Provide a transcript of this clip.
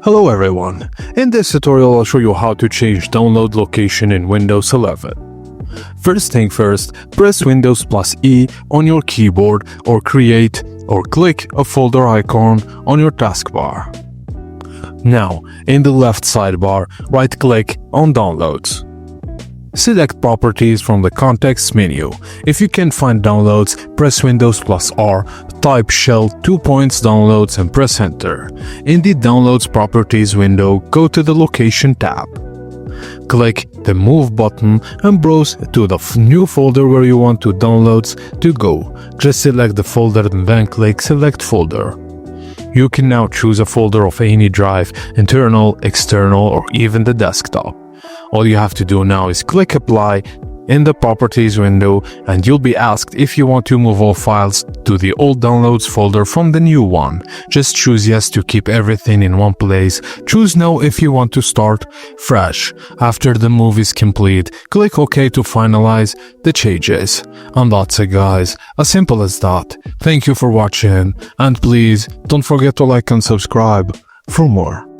Hello everyone, in this tutorial I'll show you how to change download location in Windows 11. First thing first, press Windows plus E on your keyboard or create or click a folder icon on your taskbar. Now, in the left sidebar, right-click on Downloads. Select Properties from the context menu. If you can't find Downloads, press Windows plus R, type Shell Downloads and press Enter. In the Downloads Properties window, go to the Location tab. Click the Move button and browse to the new folder where you want to downloads to go. Just select the folder and then click Select Folder. You can now choose a folder of any drive, internal, external, or even the desktop. All you have to do now is click Apply in the Properties window and you'll be asked if you want to move all files to the old Downloads folder from the new one. Just choose Yes to keep everything in one place. Choose No if you want to start fresh. After the move is complete, click OK to finalize the changes. And that's it guys, as simple as that. Thank you for watching and please don't forget to like and subscribe for more.